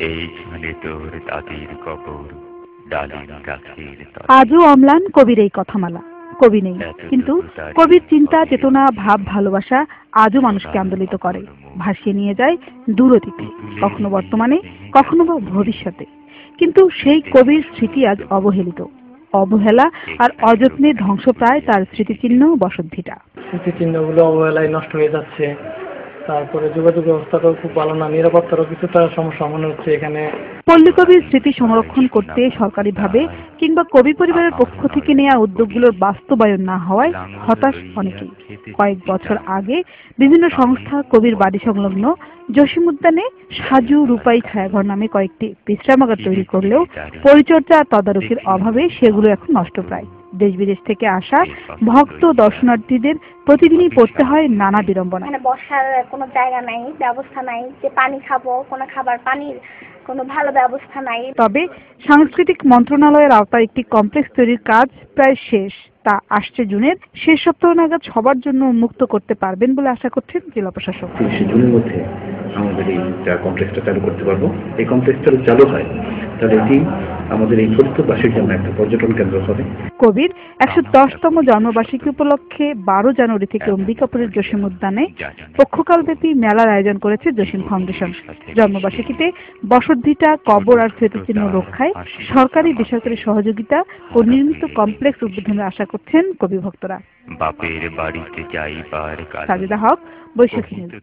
এইখানে তোর তাদের কবর, ডালিম গাছের তলে। আজও অম্লান কবির এই কথামালা। কবি নেই, কিন্তু কবির চিন্তা, চেতনা, ভাব, ভালোবাসা আজও মানুষকে আন্দোলিত করে, ভাসিয়ে নিয়ে যায় দূর অতীতে, কখনো বর্তমানে, কখনো বা ভবিষ্যতে। কিন্তু সেই কবির স্মৃতি আজ অবহেলিত। অবহেলা আর অযত্নে ধ্বংসপ্রায় তার স্মৃতিচিহ্ন বসতভিটা। স্মৃতিচিহ্নগুলো অবহেলায় নষ্ট হয়ে যাচ্ছে। তারপরে যোগাযোগ ব্যবস্থাটাও খুব ভালো না, নিরাপত্তারও কিছুটা সমস্যা মনে হচ্ছে এখানে। পল্লীকবির স্মৃতি সংরক্ষণ করতে সরকারিভাবে কিংবা কবি পরিবারের পক্ষ থেকে নেওয়া উদ্যোগগুলোর বাস্তবায়ন না হওয়ায় হতাশ অনেকেই। কয়েক বছর আগে বিভিন্ন সংস্থা কবির বাড়ি সংলগ্ন জসিম উদ্যানে সাজু রূপাই ছায়াঘর নামে কয়েকটি বিশ্রামাগার তৈরি করলেও পরিচর্যা তদারকির অভাবে সেগুলো এখন নষ্টপ্রায়। দেশ বিদেশ থেকে আসা ভক্ত দর্শনার্থীদের প্রতিদিনই পড়তে হয় নানা বিড়ম্বনা। বসার কোনো জায়গা নাই, ব্যবস্থা নাই, যে পানি খাবো, কোনো খাবার পানির কোনো ভালো ব্যবস্থা নাই। তবে সাংস্কৃতিক মন্ত্রণালয়ের আওতায় একটি কমপ্লেক্স তৈরির কাজ প্রায় শেষ। তা আসছে জুনের শেষ সপ্তাহ নাগাদ সবার জন্য উন্মুক্ত করতে পারবেন বলে আশা করছেন জেলা প্রশাসক। 30 জুনের মধ্যে আমাদের এই কমপ্লেক্সটা চালু করতে পারবো। এই কমপ্লেক্সটা চালু হয় তাহলে এটি আমাদের এই ফরিদপুরবাসীর জন্য একটা পর্যটন কেন্দ্র হবে। কবির 110তম জন্মবার্ষিকী উপলক্ষে 12 জানুয়ারি থেকে অম্বিকাপুরের জসিম উদ্যানে পক্ষকালব্যাপী মেলার আয়োজন করেছে জসিম ফাউন্ডেশন। জন্মবার্ষিকীতে বসতভিটা, কবর আর স্মৃতিচিহ্ন রক্ষায় সরকারি বেসরকারি সহযোগিতা ও নির্মিত কমপ্লেক্স উদ্বোধনের আশা করছেন কবি ভক্তরা। বাপের বাড়িতে যাইবার কালে। সাজেদা হক, বৈশাখী নিউজ।